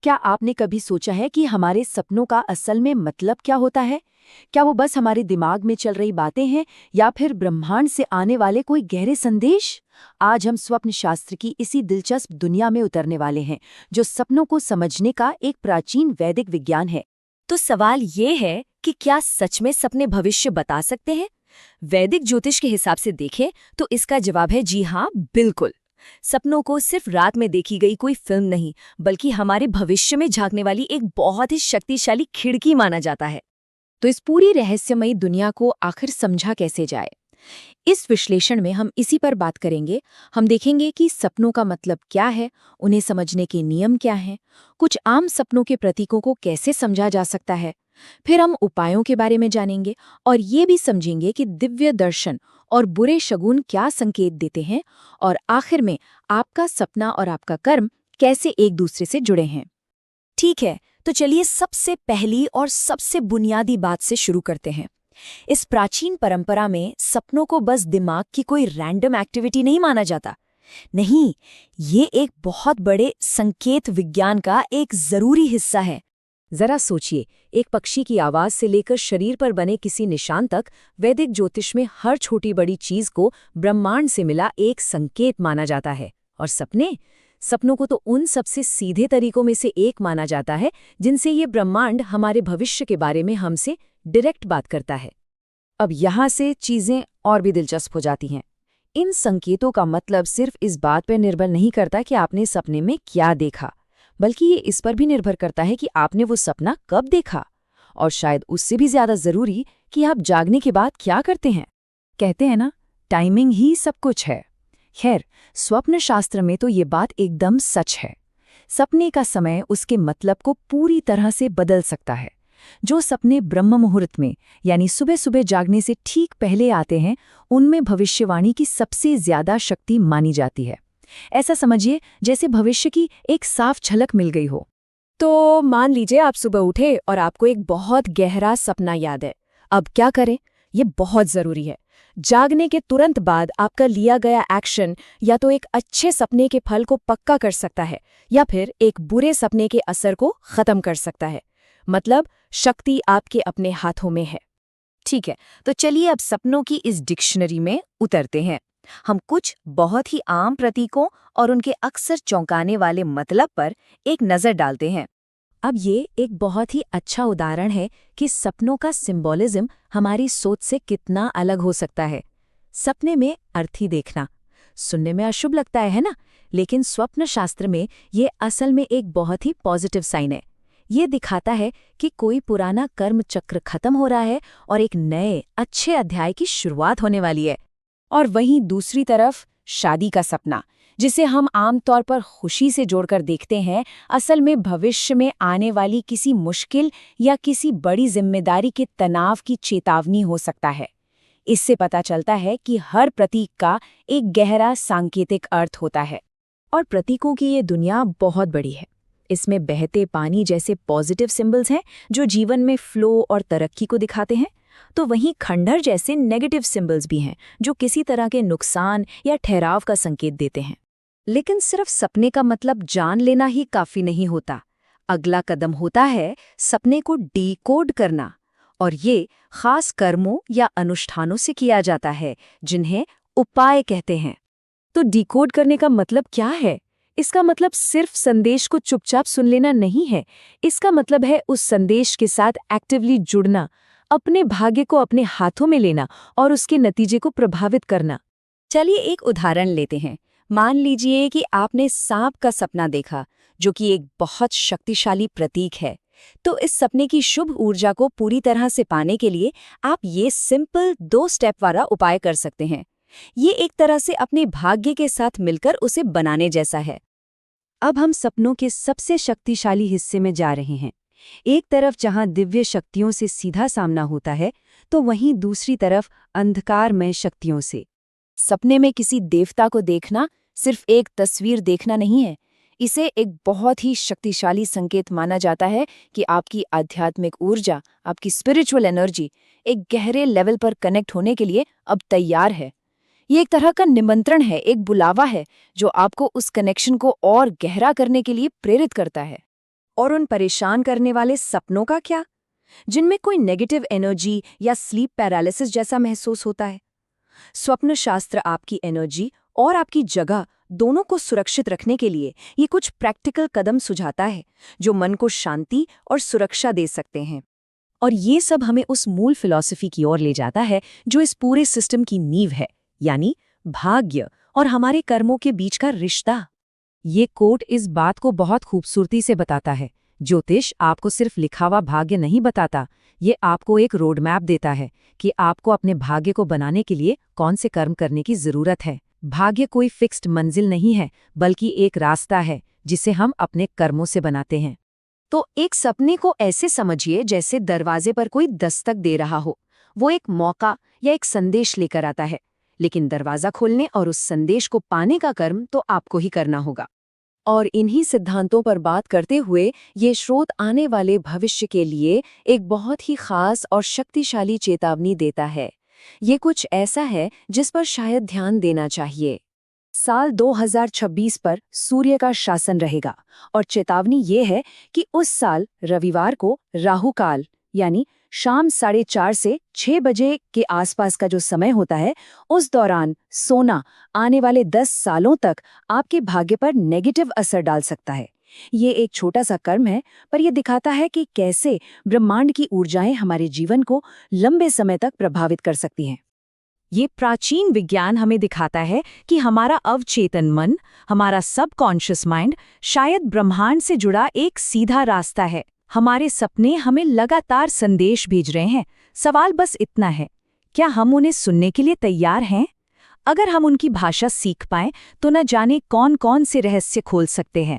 क्या आपने कभी सोचा है कि हमारे सपनों का असल में मतलब क्या होता है? क्या वो बस हमारे दिमाग में चल रही बातें हैं या फिर ब्रह्मांड से आने वाले कोई गहरे संदेश? आज हम स्वप्न शास्त्र की इसी दिलचस्प दुनिया में उतरने वाले हैं, जो सपनों को समझने का एक प्राचीन वैदिक विज्ञान है। तो सवाल ये है कि क्या सच में सपने भविष्य बता सकते हैं? वैदिक ज्योतिष के हिसाब से देखें तो इसका जवाब है जी हाँ, बिल्कुल। सपनों को सिर्फ रात में देखी गई कोई फिल्म नहीं, बल्कि हमारे भविष्य में झांकने वाली एक बहुत ही शक्तिशाली खिड़की माना जाता है। तो इस पूरी रहस्यमयी दुनिया को आखिर समझा कैसे जाए? इस विश्लेषण में हम इसी पर बात करेंगे। हम देखेंगे कि सपनों का मतलब क्या है, उन्हें समझने के नियम क्या हैं, कुछ आम सपनों के प्रतीकों को कैसे समझा जा सकता है। फिर हम उपायों के बारे में जानेंगे और ये भी समझेंगे कि दिव्य दर्शन और बुरे शगुन क्या संकेत देते हैं, और आखिर में आपका सपना और आपका कर्म कैसे एक दूसरे से जुड़े हैं। ठीक है, तो चलिए सबसे पहली और सबसे बुनियादी बात से शुरू करते हैं। इस प्राचीन परंपरा में सपनों को बस दिमाग की कोई रैंडम एक्टिविटी नहीं माना जाता। नहीं, ये एक बहुत बड़े संकेत विज्ञान का एक जरूरी हिस्सा है। जरा सोचिए, एक पक्षी की आवाज से लेकर शरीर पर बने किसी निशान तक, वैदिक ज्योतिष में हर छोटी बड़ी चीज को ब्रह्मांड से मिला एक संकेत माना जाता है। और सपनों को तो उन सबसे सीधे तरीकों में से एक माना जाता है जिनसे ये ब्रह्मांड हमारे भविष्य के बारे में हमसे डायरेक्ट बात करता है। अब यहाँ से चीजें और भी दिलचस्प हो जाती हैं। इन संकेतों का मतलब सिर्फ इस बात पर निर्भर नहीं करता कि आपने सपने में क्या देखा, बल्कि ये इस पर भी निर्भर करता है कि आपने वो सपना कब देखा, और शायद उससे भी ज्यादा जरूरी कि आप जागने के बाद क्या करते हैं। कहते हैं ना, टाइमिंग ही सब कुछ है। खैर, स्वप्न शास्त्र में तो ये बात एकदम सच है। सपने का समय उसके मतलब को पूरी तरह से बदल सकता है। जो सपने ब्रह्म मुहूर्त में, यानी सुबह सुबह जागने से ठीक पहले आते हैं, उनमें भविष्यवाणी की सबसे ज्यादा शक्ति मानी जाती है। ऐसा समझिए जैसे भविष्य की एक साफ झलक मिल गई हो। तो मान लीजिए आप सुबह उठे और आपको एक बहुत गहरा सपना याद है। अब क्या करें? ये बहुत जरूरी है। जागने के तुरंत बाद आपका लिया गया एक्शन या तो एक अच्छे सपने के फल को पक्का कर सकता है, या फिर एक बुरे सपने के असर को खत्म कर सकता है। मतलब शक्ति आपके अपने हाथों में है। ठीक है, तो चलिए अब सपनों की इस डिक्शनरी में उतरते हैं। हम कुछ बहुत ही आम प्रतीकों और उनके अक्सर चौंकाने वाले मतलब पर एक नज़र डालते हैं। अब ये एक बहुत ही अच्छा उदाहरण है कि सपनों का सिंबॉलिज्म हमारी सोच से कितना अलग हो सकता है। सपने में अर्थी देखना सुनने में अशुभ लगता है ना? लेकिन स्वप्न शास्त्र में ये असल में एक बहुत ही पॉजिटिव साइन है। ये दिखाता है कि कोई पुराना कर्म चक्र खत्म हो रहा है और एक नए अच्छे अध्याय की शुरुआत होने वाली है। और वहीं दूसरी तरफ शादी का सपना, जिसे हम आमतौर पर खुशी से जोड़कर देखते हैं, असल में भविष्य में आने वाली किसी मुश्किल या किसी बड़ी जिम्मेदारी के तनाव की चेतावनी हो सकता है। इससे पता चलता है कि हर प्रतीक का एक गहरा सांकेतिक अर्थ होता है। और प्रतीकों की ये दुनिया बहुत बड़ी है। इसमें बहते पानी जैसे पॉजिटिव सिंबल्स हैं जो जीवन में फ्लो और तरक्की को दिखाते हैं, तो वहीं खंडहर जैसे नेगेटिव सिंबल्स भी हैं जो किसी तरह के नुकसान या ठहराव का संकेत देते हैं। लेकिन सिर्फ सपने का मतलब जान लेना ही काफी नहीं होता। अगला कदम होता है सपने को डीकोड करना, और ये खास कर्मों या अनुष्ठानों से किया जाता है जिन्हें उपाय कहते हैं। तो डीकोड करने का मतलब क्या है? इसका मतलब सिर्फ संदेश को चुपचाप सुन लेना नहीं है। इसका मतलब है उस संदेश के साथ एक्टिवली जुड़ना, अपने भाग्य को अपने हाथों में लेना और उसके नतीजे को प्रभावित करना। चलिए एक उदाहरण लेते हैं। मान लीजिए कि आपने सांप का सपना देखा, जो कि एक बहुत शक्तिशाली प्रतीक है। तो इस सपने की शुभ ऊर्जा को पूरी तरह से पाने के लिए आप ये सिंपल 2 स्टेप वाला उपाय कर सकते हैं। ये एक तरह से अपने भाग्य के साथ मिलकर उसे बनाने जैसा है। अब हम सपनों के सबसे शक्तिशाली हिस्से में जा रहे हैं। एक तरफ जहां दिव्य शक्तियों से सीधा सामना होता है, तो वहीं दूसरी तरफ अंधकारमय शक्तियों से। सपने में किसी देवता को देखना सिर्फ एक तस्वीर देखना नहीं है। इसे एक बहुत ही शक्तिशाली संकेत माना जाता है कि आपकी आध्यात्मिक ऊर्जा, आपकी स्पिरिचुअल एनर्जी एक गहरे लेवल पर कनेक्ट होने के लिए अब तैयार है। ये एक तरह का निमंत्रण है, एक बुलावा है जो आपको उस कनेक्शन को और गहरा करने के लिए प्रेरित करता है। और उन परेशान करने वाले सपनों का क्या, जिनमें कोई नेगेटिव एनर्जी या स्लीप पैरालिसिस जैसा महसूस होता है? स्वप्न शास्त्र आपकी एनर्जी और आपकी जगह दोनों को सुरक्षित रखने के लिए ये कुछ प्रैक्टिकल कदम सुझाता है जो मन को शांति और सुरक्षा दे सकते हैं। और ये सब हमें उस मूल फिलॉसफी की ओर ले जाता है जो इस पूरे सिस्टम की नींव है, यानी भाग्य और हमारे कर्मों के बीच का रिश्ता। ये कोट इस बात को बहुत खूबसूरती से बताता है। ज्योतिष आपको सिर्फ लिखा हुआ भाग्य नहीं बताता, ये आपको एक रोड मैप देता है कि आपको अपने भाग्य को बनाने के लिए कौन से कर्म करने की जरूरत है। भाग्य कोई फिक्स्ड मंजिल नहीं है, बल्कि एक रास्ता है जिसे हम अपने कर्मों से बनाते हैं। तो एक सपने को ऐसे समझिए जैसे दरवाजे पर कोई दस्तक दे रहा हो। वो एक मौका या एक संदेश लेकर आता है, लेकिन दरवाजा खोलने और उस संदेश को पाने का कर्म तो आपको ही करना होगा। और इन्हीं सिद्धांतों पर बात करते हुए ये स्रोत आने वाले भविष्य के लिए एक बहुत ही खास और शक्तिशाली चेतावनी देता है। ये कुछ ऐसा है जिस पर शायद ध्यान देना चाहिए। साल 2026 पर सूर्य का शासन रहेगा और चेतावनी ये है कि उस साल रविवार को राहु काल यानी शाम 4:30 से 6 बजे के आसपास का जो समय होता है, उस दौरान सोना आने वाले 10 सालों तक आपके भाग्य पर नेगेटिव असर डाल सकता है। ये एक छोटा सा कर्म है, पर यह दिखाता है कि कैसे ब्रह्मांड की ऊर्जाएं हमारे जीवन को लंबे समय तक प्रभावित कर सकती हैं। ये प्राचीन विज्ञान हमें दिखाता है कि हमारा अवचेतन मन, हमारा सबकॉन्शियस माइंड शायद ब्रह्मांड से जुड़ा एक सीधा रास्ता है। हमारे सपने हमें लगातार संदेश भेज रहे हैं। सवाल बस इतना है, क्या हम उन्हें सुनने के लिए तैयार हैं? अगर हम उनकी भाषा सीख पाएं तो न जाने कौन कौन से रहस्य खोल सकते हैं।